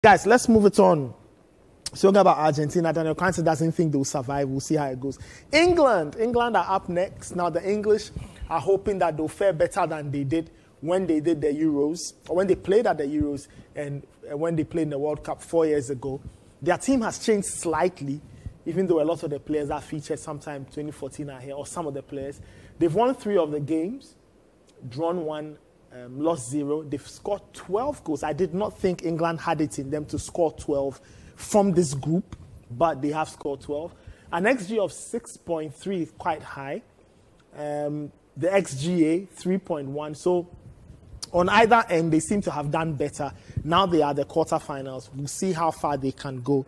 Guys, let's move it on. Talking about Argentina, Daniel Kante doesn't think they'll survive. We'll see how it goes. England are up next. Now, the English are hoping that they'll fare better than they did when they did the Euros, or when they played at the Euros, and when they played in the World Cup 4 years ago. Their team has changed slightly, even though a lot of the players that featured sometime 2014 are here, or some of the players. They've won 3 of the games, drawn 1, lost 0. They've scored 12 goals. I did not think England had it in them to score 12 from this group, but they have scored 12. An XG of 6.3 is quite high. The XGA, 3.1. So on either end, they seem to have done better. Now they are the quarterfinals. We'll see how far they can go.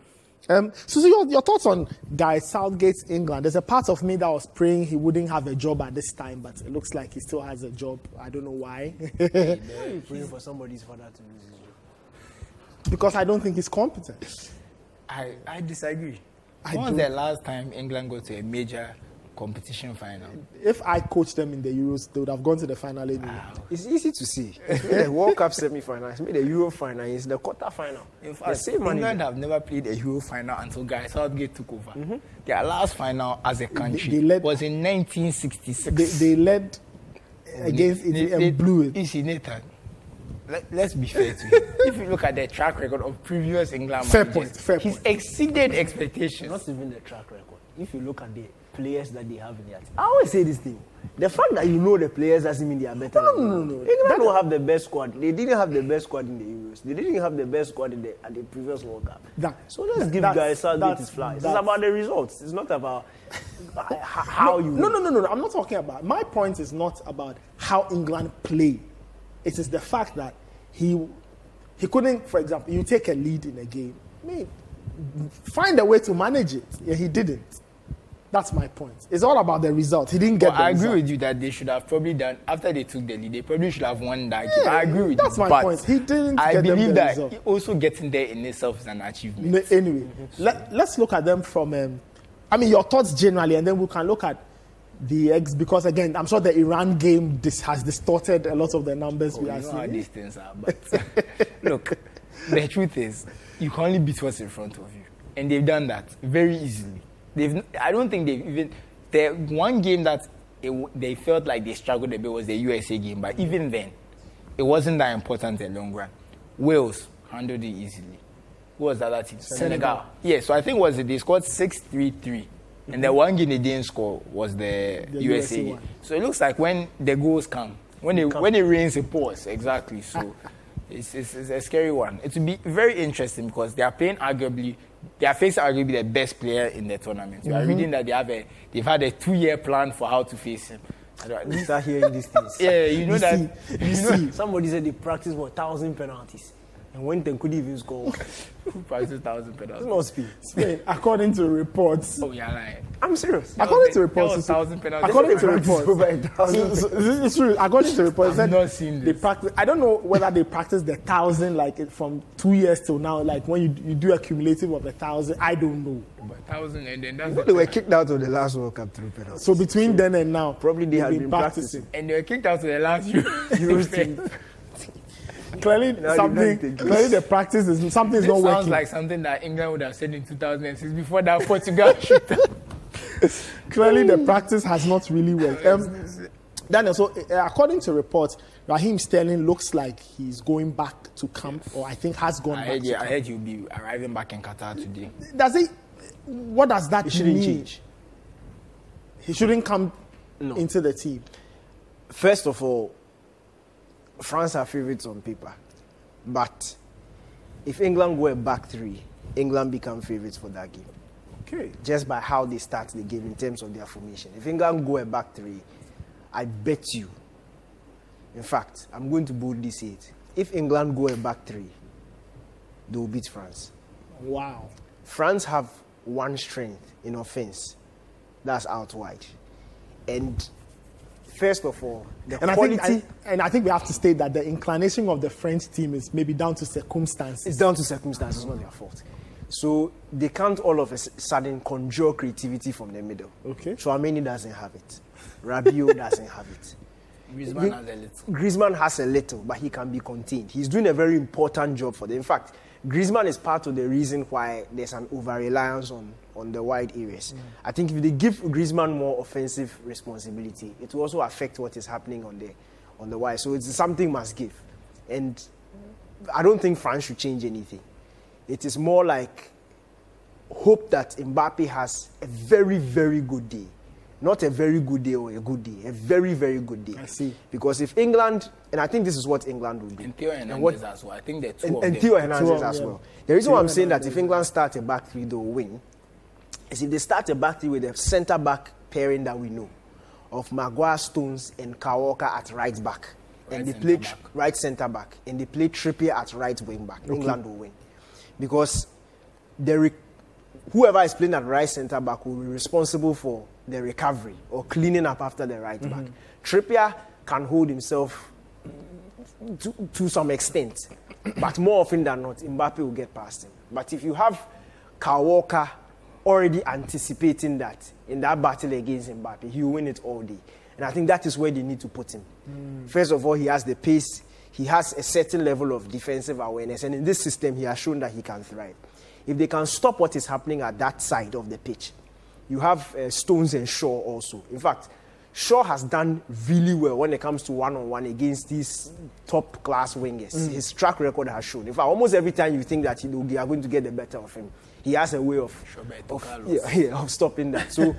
So your thoughts on Gareth Southgate's England? There's a part of me that was praying he wouldn't have a job at this time, but it looks like he still has a job. I don't know why. You're praying for somebody's father to lose his job. Because I don't think he's competent. I disagree. When was the last time England got to a major competition final? If I coached them in the Euros, they would have gone to the final anyway. Wow. It's easy to see. It's made the World Cup semi-final. It's made the Euro final. It's the quarter-final. In fact, England have never played a Euro final until Gareth Southgate took over. Mm-hmm. Their last final as a country was in 1966. They led against Italy and blew it. You see, Nathan, let's be fair to him. If you look at the track record of previous England managers, he's exceeded expectations. Not even the track record. If you look at the players that they have in their team. I always say this thing. The fact that you know the players doesn't mean they are better. No. England don't have the best squad. They didn't have the best squad in the Euros. They didn't have the best squad at the previous World Cup. So let's give guys Southgate his flowers. It's about the results. It's not about how you... No. I'm not talking about... My point is not about how England play. It is the fact that he couldn't, for example, you take a lead in a game. Find a way to manage it. Yeah, he didn't. That's my point. It's all about the result. He didn't get the result. I agree with you that they should have probably done, after they took the lead, they probably should have won that game. I agree with you. That's my point. He didn't get the result. I believe that also getting there in itself is an achievement. Anyway, let's look at them from, your thoughts generally, and then we can look at the eggs, because again, I'm sure the Iran game has distorted a lot of the numbers we are seeing. How these things are, but look, the truth is, you can only beat what's in front of you. And they've done that very easily. I don't think they've even... The one game that they felt like they struggled a bit was the USA game, but even then, it wasn't that important in the long run. Wales handled it easily. Who was the other team? Senegal. Yeah, so I think they scored 6-3-3. And the one game they didn't score was the USA game. So it looks like when the goals come, when it rains, it pours. Exactly. So it's a scary one. It will be very interesting because they are facing arguably the best player in the tournament. We are reading that they've had a 2-year plan for how to face him. You start hearing these things. Yeah, you know somebody said they practice 1,000 penalties. And when they couldn't even score. Who practiced 1,000 penalties? It's not Spain, according to reports. Oh, yeah, lying. I'm serious. According to reports. 1,000 penalties. According to reports. It's true. According to reports. I've not seen this. They practice, I don't know whether they practice the 1,000 like from 2 years till now, like when you do a cumulative of 1,000. I don't know. But 1,000 and then that's they were kicked out of the last World Cup through penalties. So between then and now, probably they have been practicing. And they were kicked out of the last Euros team. Clearly, the practice is something is not working. Sounds like something that England would have said in 2006 before that Portugal shooter. Clearly, the practice has not really worked. Daniel, so according to reports, Raheem Sterling looks like he's going back to camp, or I think has gone back to camp. I heard he'll be arriving back in Qatar today. What does that mean? He shouldn't change. He shouldn't come into the team. First of all, France are favourites on paper. But if England go a back 3, England become favourites for that game. Okay. Just by how they start the game in terms of their formation. If England go a back 3, I bet you. In fact, I'm going to boldly say it. If England go a back 3, they will beat France. Wow. France have one strength in offence. That's out wide. And first of all, I think we have to state that the inclination of the French team is maybe down to circumstances. It's down to circumstances, it's not their fault. So they can't all of a sudden conjure creativity from the middle. Okay. Chouameni doesn't have it. Rabiot doesn't have it. Griezmann has a little. Griezmann has a little, but he can be contained. He's doing a very important job for them. In fact, Griezmann is part of the reason why there's an over-reliance on the wide areas. I think if they give Griezmann more offensive responsibility, it will also affect what is happening on the wide. So it's something must give. And I don't think France should change anything. It is more like hope that Mbappe has a very, very good day. Not a very good day or a good day, a very, very good day. I see. Because if England, and I think this is what England will do. And Theo Hernandez as well. I think the two of them. And Theo Hernandez as yeah. well. The reason Theo why I'm saying that Hernandez, if England start a back three, they'll win, is if they start a back three with a centre-back pairing that we know, of Maguire, Stones, and Kyle at right back. And they play right centre-back. And they play Trippier at right wing-back. Okay. England will win. Because whoever is playing at right centre-back will be responsible for the recovery or cleaning up after the right back. Trippier can hold himself to some extent, but more often than not, Mbappe will get past him. But if you have Kyle Walker already anticipating that in that battle against Mbappe, he will win it all day. And I think that is where they need to put him. First of all, he has the pace, he has a certain level of defensive awareness, and in this system, he has shown that he can thrive. If they can stop what is happening at that side of the pitch, you have Stones and Shaw also. In fact, Shaw has done really well when it comes to one-on-one against these top-class wingers. His track record has shown. In fact, almost every time you think that they are going to get the better of him, he has a way of stopping that. So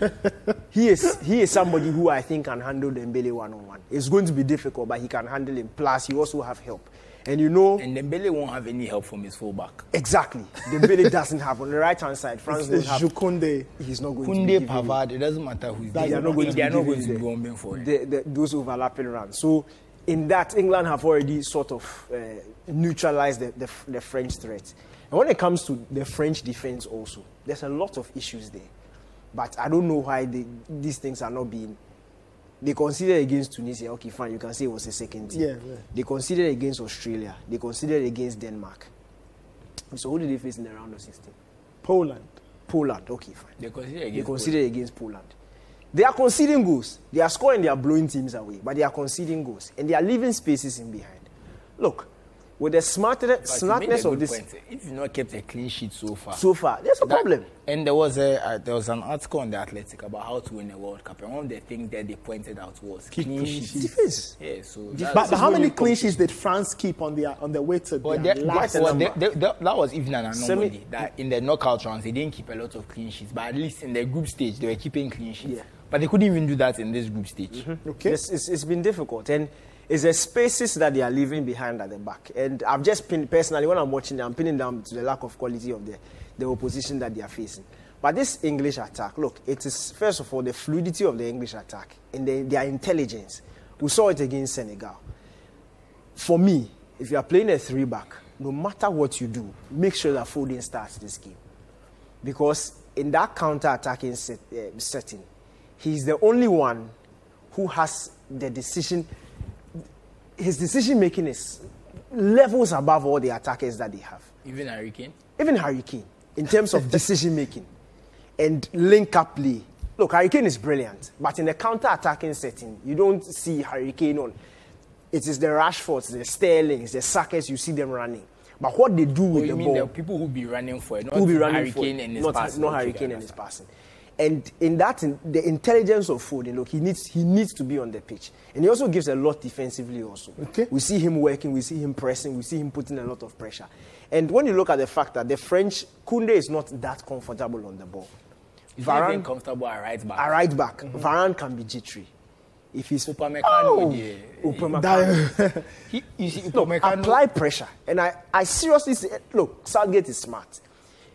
he is somebody who I think can handle Dembele one-on-one. It's going to be difficult, but he can handle him. Plus, he also have help. And you know... And Dembele won't have any help from his fullback. Exactly. Dembele doesn't have. On the right-hand side, France don't have... Koundé. He's not going to be Pavard, it doesn't matter who's there. They are not going to be bombing for it. Those overlapping runs. So, in that, England have already sort of neutralized the French threat. And when it comes to the French defense also, there's a lot of issues there. But I don't know why these things are not being... They considered against Tunisia. Okay, fine, you can say it was a second team. Yeah. They considered against Australia. They considered against Denmark. So who did they face in the round of 16? Poland, okay, fine. They considered against Poland. They are conceding goals. They are scoring, they are blowing teams away. But they are conceding goals. And they are leaving spaces in behind. Look, with the smartness of this... Point. If you've not kept a clean sheet so far, there's a problem. And there was an article on The Athletic about how to win a World Cup. And one of the things that they pointed out was clean sheets. Defense. Yeah, so but how many clean sheets did France keep on the way to their last? That was even an anomaly. That in the knockout rounds, they didn't keep a lot of clean sheets. But at least in the group stage, they were keeping clean sheets. Yeah. But they couldn't even do that in this group stage. Okay. It's been difficult. And it's the spaces that they are leaving behind at the back. And I've just pinned, personally, when I'm watching them, I'm pinning down to the lack of quality of the opposition that they are facing. But this English attack, look, it is, first of all, the fluidity of the English attack and their intelligence. We saw it against Senegal. For me, if you are playing a 3-back, no matter what you do, make sure that Foden starts this game. Because in that counter-attacking setting, he's the only one who has the decision. His decision-making is levels above all the attackers that they have. Even Harry Kane? Even Harry Kane, in terms of decision-making and link-up play. Look, Harry Kane is brilliant, but in a counter-attacking setting, you don't see Harry Kane on. It is the Rashfords, the Sterlings, the Sackers, you see them running. But what they do with the ball... the people who be running for it, not Harry Kane and his passing. Not Harry Kane and his passing. And in that, the intelligence of Foden, look, he needs to be on the pitch. And he also gives a lot defensively also. Okay. We see him working, we see him pressing, we see him putting a lot of pressure. And when you look at the fact that the French, Koundé is not that comfortable on the ball. He's not even comfortable at right back. At right back. Varane can be jittery. If he's... Upamecano, apply pressure. And I seriously say, look, Southgate is smart.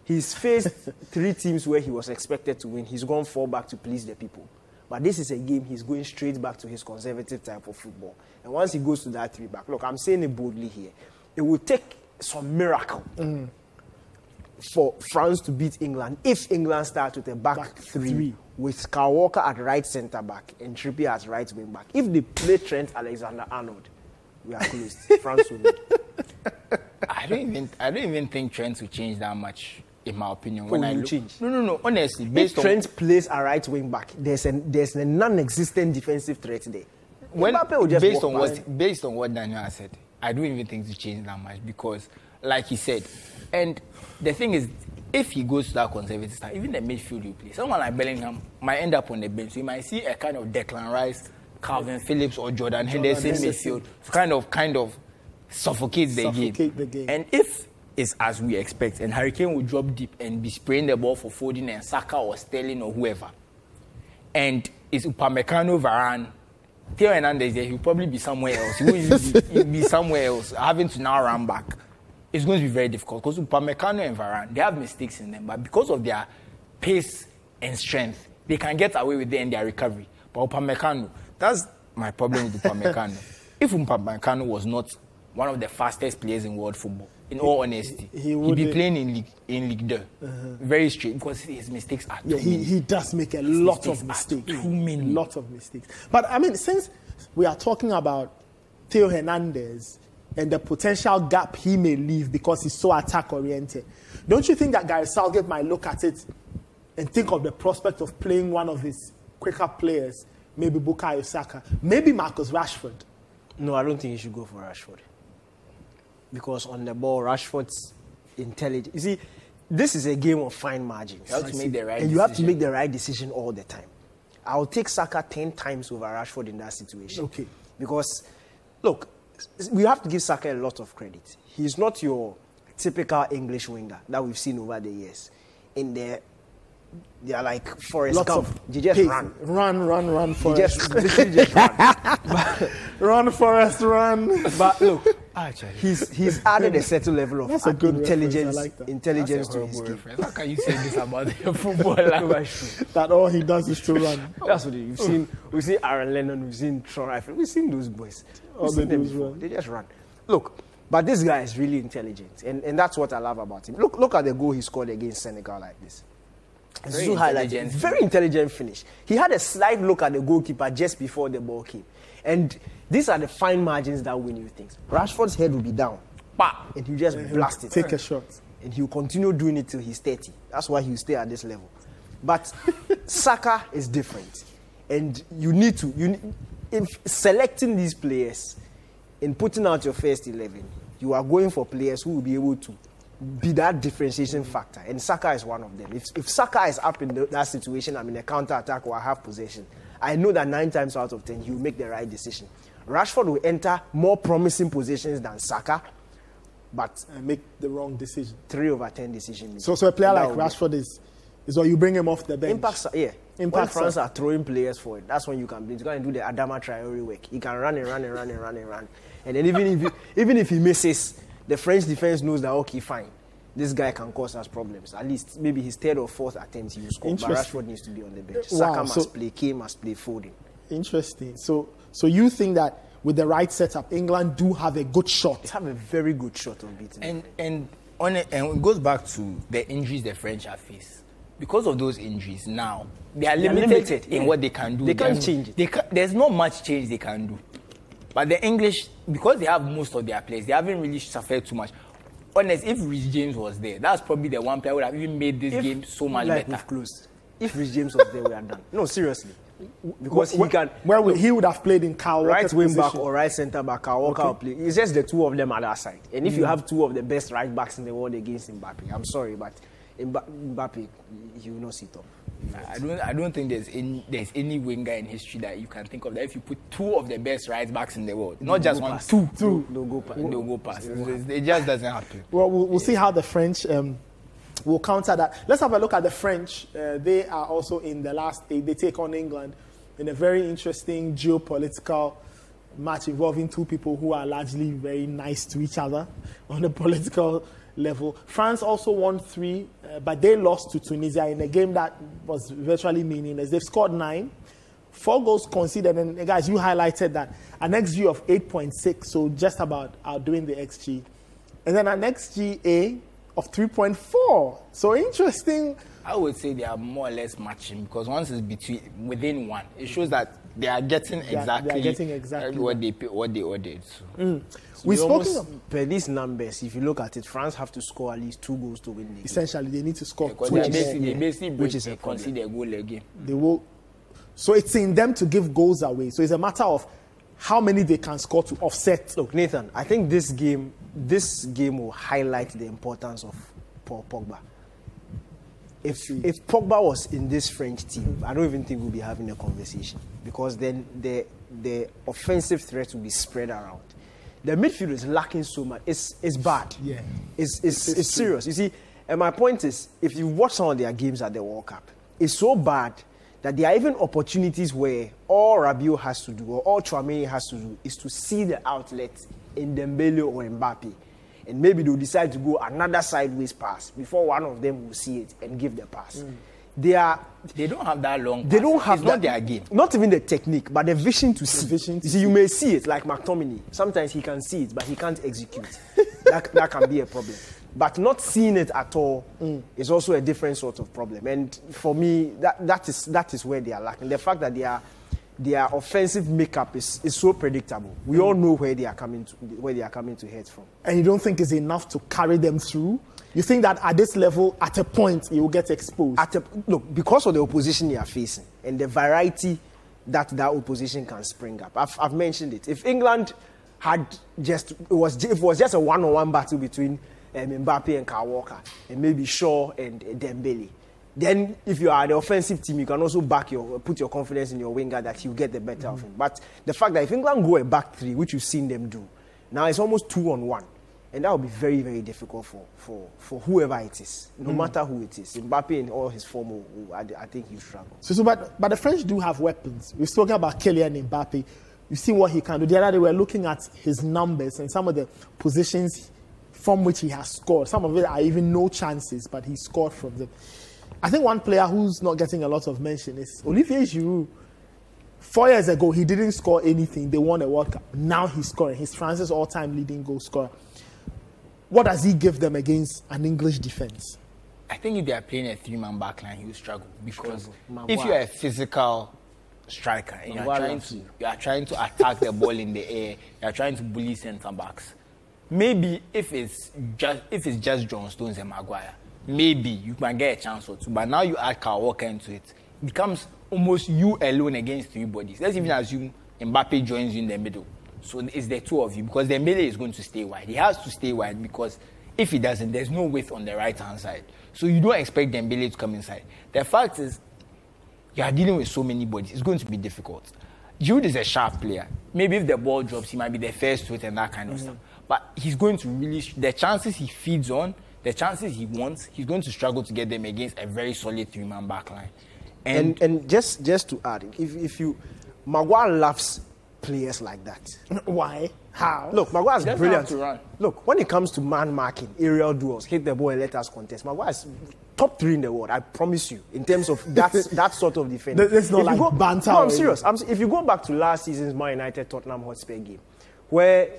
He's faced 3 teams where he was expected to win. He's gone 4 back to please the people. But this is a game he's going straight back to his conservative type of football. And once he goes to that 3 back, look, I'm saying it boldly here. It will take some miracle for France to beat England if England starts with a back three with Kyle Walker at right centre back and Trippier as right wing back. If they play Trent Alexander-Arnold, we are closed. France will win. I don't even think Trent will change that much. In my opinion, change. No. Honestly, if Trent plays a right wing back, there's a non-existent defensive threat there. Mbappe will just based on what Daniel has said, I don't even think to change that much because, like he said, And the thing is, if he goes to that conservative style, even the midfield you play, someone like Bellingham might end up on the bench. So you might see a kind of Declan Rice, Calvin Phillips, or Jordan Henderson midfield to kind of suffocate the game. And if it's as we expect, and Harry Kane will drop deep and be spraying the ball for Foden and Saka or Sterling or whoever, and it's Upamecano, Varane, Theo Hernandez there, he'll probably be somewhere else. He'll be somewhere else, having to now run back. It's going to be very difficult because Upamecano and Varane, they have mistakes in them, but because of their pace and strength, they can get away with it in their recovery. But Upamecano, that's my problem with Upamecano. If Upamecano was not one of the fastest players in world football, in all honesty, he'd be playing in Ligue 2. Very straight, because his mistakes are too many. He does make a lot of mistakes. Too many. Lot of mistakes. But, I mean, since we are talking about Theo Hernandez and the potential gap he may leave because he's so attack-oriented, don't you think that Gareth Southgate might look at it and think of the prospect of playing one of his quicker players, maybe Bukayo Saka, maybe Marcus Rashford? No, I don't think he should go for Rashford. Because on the ball, Rashford's intelligent. You see, this is a game of fine margins. You have to make the right and decision. you have to make the right decision all the time. I'll take Saka 10 times over Rashford in that situation. Okay. Because, look, we have to give Saka a lot of credit. He's not your typical English winger that we've seen over the years. They are like Forrest Gump. They just run. Run, Forrest. Literally just run. Run, Forrest, run. But look, he's added a certain level of intelligence to his game. How can you say this about a footballer? That all he does is to run. That's what we've seen Aaron Lennon, we've seen Troy Eiffel, we've seen those boys. They just run. Look, but this guy is really intelligent, and that's what I love about him. Look at the goal he scored against Senegal like this. Very intelligent finish. He had a slight look at the goalkeeper just before the ball came. And these are the fine margins that win you things. Rashford's head will be down. And he'll just blast it. Take a shot. And he'll continue doing it till he's 30. That's why he'll stay at this level. But Saka is different. And in selecting these players, in putting out your first 11, you are going for players who will be able to be that differentiation factor, and Saka is one of them. If Saka is up in that situation, I'm in a counter-attack or I have possession, I know that 9 times out of 10, he will make the right decision. Rashford will enter more promising positions than Saka, but make the wrong decision. 3 over 10 decision. So a player like Rashford is what you bring him off the bench. When France are throwing players for it, that's when you can blame. You can do the Adama Traore work. He can run. And then even if he misses, the French defense knows that, okay, fine, this guy can cause us problems. At least maybe his 3rd or 4th attempt he will score. But Rashford needs to be on the bench. Saka must play, Kane must play, Foden. Interesting. So you think that with the right setup, England do have a good shot? They have a very good shot of beating. And it goes back to the injuries the French have faced. Because of those injuries, now they are limited in what they can do. They can't change it. There's not much change they can do. But the English, because they have most of their players, they haven't really suffered too much. Honest, if Reece James was there, that's probably the one player who would have even made this game so much better. We've closed. If Reece James was there, we are done. No, seriously. Because he would have played in Kyle Walker's right wing back position. or right centre back. Kyle Walker will play. It's just the 2 of them at that side. And if you have 2 of the best right backs in the world against Mbappe, I'm sorry, but Mbappe, he will not sit up. I don't think there's any winger in history that you can think of that if you put 2 of the best right backs in the world, not just one, 2, no go pass. It just doesn't happen. Well, we'll see how the French will counter that. Let's have a look at the French. They are also in the last 8. They take on England in a very interesting geopolitical match involving 2 people who are largely very nice to each other on a political level. France also won 3, but they lost to Tunisia in a game that was virtually meaningless. They've scored 9, 4 goals conceded, and guys, you highlighted that an XG of 8.6, so just about outdoing the XG, and then an XGA of 3.4. So interesting. I would say they are more or less matching because once it's within 1, it shows that they are getting exactly what they ordered. So. We've spoken per these numbers. If you look at it, France have to score at least 2 goals to win the game. Essentially, they need to score 2 which is a concede a goal again. They will. So it's in them to give goals away. So it's a matter of how many they can score to offset. Look, Nathan, I think this game will highlight the importance of Paul Pogba. If Pogba was in this French team, I don't even think we'll be having a conversation, because then the offensive threat will be spread around. The midfield is lacking so much. It's bad. Yeah. It's serious. You see, and my point is, if you watch some of their games at the World Cup, it's so bad that there are even opportunities where all Rabiot has to do, or all Tchouaméni has to do, is to see the outlet in Dembele or Mbappe. And maybe they'll decide to go another sideways pass before one of them will see it and give the pass. They don't have that long pass. They don't have it's that, not their game. Not even the technique, but the vision to see. Vision to you see, you may see it like McTominay. Sometimes he can see it, but he can't execute. that can be a problem. But not seeing it at all is also a different sort of problem. And for me, that is where they are lacking. The fact that their offensive makeup is so predictable. We all know where they are coming to head from. And you don't think it's enough to carry them through? You think that at this level, at a point, you will get exposed? Look, because of the opposition you are facing and the variety that opposition can spring up. I've mentioned it. If England had if it was just a one-on-one battle between Mbappe and Kyle Walker, and maybe Shaw and Dembele, then if you are the offensive team, you can also put your confidence in your winger that he'll get the better of him. But the fact that if England go a back three, which you've seen them do, now it's almost 2-on-1. And that will be very, very difficult for whoever it is, no matter who it is. Mbappe in all his form, I think he'll struggle. But the French do have weapons. We've spoken about Kylian Mbappe. You see what he can do. The other day, we were looking at his numbers and some of the positions from which he has scored. Some of it are even no chances, but he scored from them. I think one player who's not getting a lot of mention is Olivier Giroud. 4 years ago, he didn't score anything. They won a World Cup. Now he's scoring. He's France's all-time leading goal scorer. What does he give them against an English defense? I think if they are playing a three-man backline, he will struggle. Because if you are a physical striker and you are trying to attack the ball in the air, you are trying to bully centre-backs, maybe if it's just John Stones and Maguire, maybe you can get a chance or two. But now you add Kyle Walker into it, it becomes almost you alone against three bodies. Let's even assume Mbappe joins you in the middle. So it's the two of you, because Dembele is going to stay wide. He has to stay wide, because if he doesn't, there's no width on the right-hand side. So you don't expect Dembele to come inside. The fact is, you are dealing with so many bodies. It's going to be difficult. Giroud is a sharp player. Maybe if the ball drops, he might be the first to it and that kind of stuff. But he's going to really, the chances he feeds on, the chances he wants, he's going to struggle to get them against a very solid three-man backline. And just to add, if you, Maguire loves players like that. Why? How? Look, Maguire's brilliant. To run. Look, when it comes to man marking, aerial duels, hit the ball and let us contest, Maguire's top 3 in the world, I promise you, in terms of that sort of defense. It's not like banter. No, I'm serious. If you go back to last season's Man United Tottenham Hotspur game, where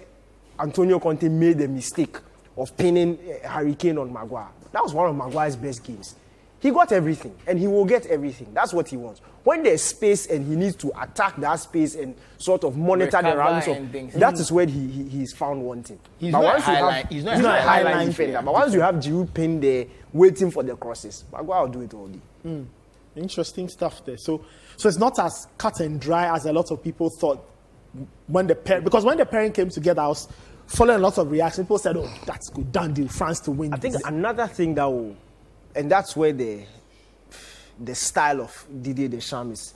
Antonio Conte made the mistake of pinning Harry Kane on Maguire, that was one of Maguire's best games. He got everything, and he will get everything. That's what he wants. When there's space and he needs to attack that space and sort of monitor the rounds of things, that is where he's found wanting. He's not a highline defender. But once you have Giroud pinned there, waiting for the crosses, Maguire will do it all day. Interesting stuff there. So it's not as cut and dry as a lot of people thought because when the pairing came together, I was following a lot of reactions. People said, "Oh, that's good, done deal, France to win." I think another thing that will, and that's where the style of Didier Deschamps is,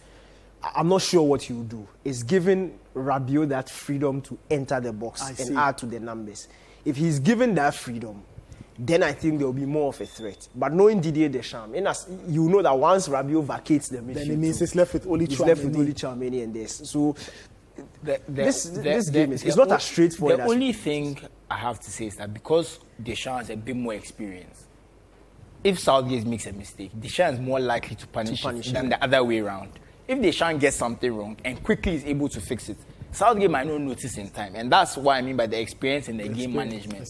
I'm not sure what he will do, is giving Rabiot that freedom to enter the box and add to the numbers. If he's given that freedom, then I think there will be more of a threat. But knowing Didier Deschamps, you know that once Rabiot vacates the midfield, then it means he's left with only Tchouaméni and this. So this game is not as straightforward. The only thing I have to say is that because Deschamps has a bit more experience, if Southgate makes a mistake, Deschamps is more likely to punish it than the other way around. If Deschamps gets something wrong and quickly is able to fix it, Southgate might not notice in time. And that's what I mean by the experience in the game management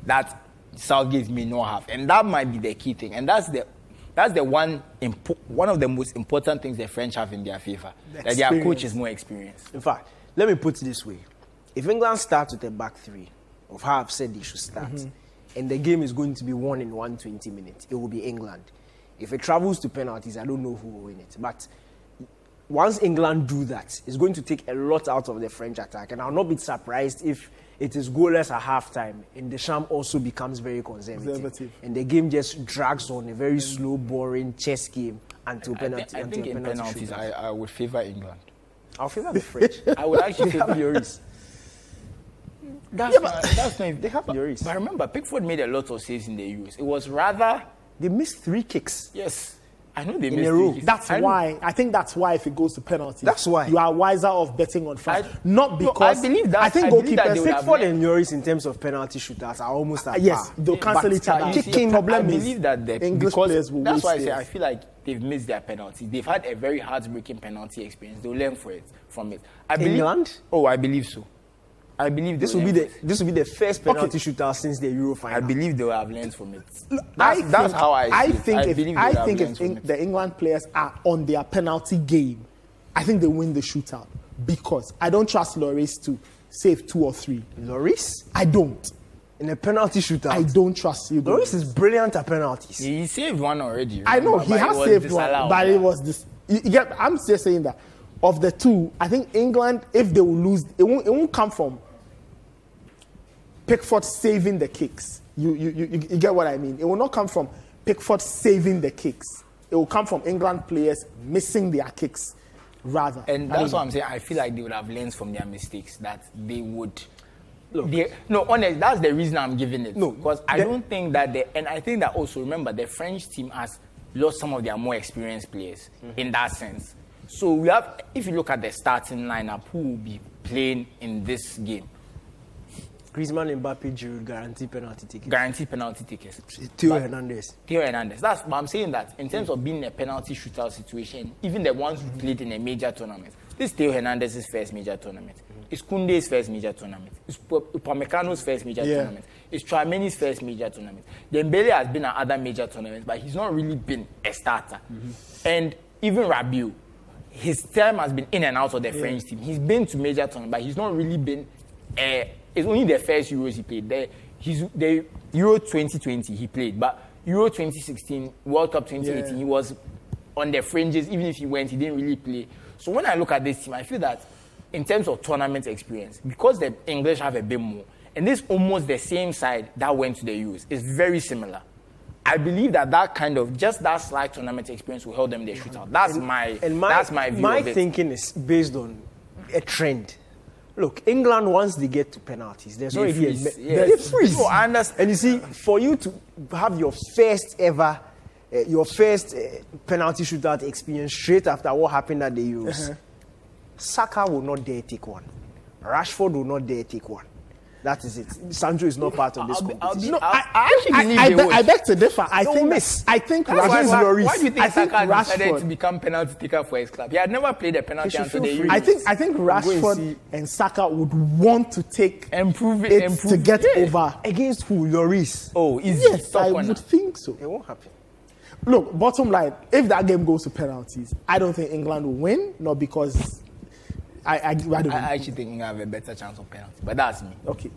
that Southgate may not have. And that might be the key thing. And that's the one of the most important things the French have in their favor, that their coach is more experienced. In fact, let me put it this way. If England starts with a back three, of how I've said they should start, and the game is going to be won in 120 minutes, it will be England. If it travels to penalties, I don't know who will win it. But once England do that, it's going to take a lot out of the French attack. And I'll not be surprised if it is goalless at halftime and Deschamps also becomes very conservative. And the game just drags on, a very slow, boring chess game until penalty. I think in penalties, I would favour England. I'll favour the French. I would actually favour Lloris. That's not. They have Lloris. But remember, Pickford made a lot of saves in the Euros. It was rather... They missed 3 kicks. Yes. I know they In missed a row. 3 kicks. I think that's why if it goes to penalties, That's why. you are wiser off betting on France. Not because I believe that. I think I believe that goalkeepers they would have Pickford and Lloris in terms of penalty shootouts are almost at yes, par. they'll cancel each other. kicking The problem I is believe that the English because players will that's waste why I say theirs. I feel like they've missed their penalties. They've had a very heartbreaking penalty experience. They'll learn from it. I believe, England? Oh, I believe so. I believe This will be the first penalty shootout since the Euro I final. believe they will have learned from it. I That's how I see it. I think if the England players are on their penalty game, I think they win the shootout because I don't trust Lloris to save 2 or 3. Lloris? I don't. In a penalty shootout? I don't trust you. Lloris is brilliant at penalties. He saved one already. I know remember, he but has it was saved one, disallowed. but it was this. I'm just saying that of the two, I think England, if they will lose, it won't come from Pickford saving the kicks. You get what I mean? It will not come from Pickford saving the kicks. It will come from England players missing their kicks, rather. And that's what I'm saying. I feel like they would have learned from their mistakes. That they would. Honest. That's the reason I'm giving it. No, because I don't think that and I think that also remember the French team has lost some of their more experienced players in that sense. So we have, if you look at the starting lineup, who will be playing in this game? Griezmann, Mbappe, Giroud, guaranteed penalty tickets. Guaranteed penalty tickets. Theo Hernandez. That's what I'm saying, that in terms of being in a penalty shootout situation, even the ones who played in a major tournament, this is Theo Hernandez's first major tournament. It's Koundé's first major tournament. It's Upamecano's first major tournament. It's Tchouaméni's first major tournament. Dembele has been at other major tournaments, but he's not really been a starter. And even Rabiot, his time has been in and out of the French team. He's been to major tournaments, but he's not really been. It's only the first Euros he played. The Euro 2020 he played, but Euro 2016, World Cup 2018, he was on the fringes. Even if he went, he didn't really play. So when I look at this team, I feel that in terms of tournament experience, because the English have a bit more, and this almost the same side that went to the Euros, is very similar. I believe that kind of just that slight tournament experience will help them in the shootout. That's my view. My of it. thinking is based on a trend. Look, England, once they get to penalties, there's already they freeze. No, I understand. And you see, for you to have your first ever, penalty shootout experience straight after what happened at the Euros, Saka will not dare take one. Rashford will not dare take one. That is it. Sancho is not part of this competition. I actually believe they would. I beg to differ. I think Why do you think I think Saka decided Rashford to become penalty taker for his club? He had never played a penalty until the Euros. I think Rashford and Saka would want to take Improve to get over. Against who? Lloris. Oh, easy. Yes, Top I corner. would think so. It won't happen. Look, bottom line, if that game goes to penalties, I don't think England will win. Not because I don't know. I actually think England have a better chance of penalty, but that's me. Okay.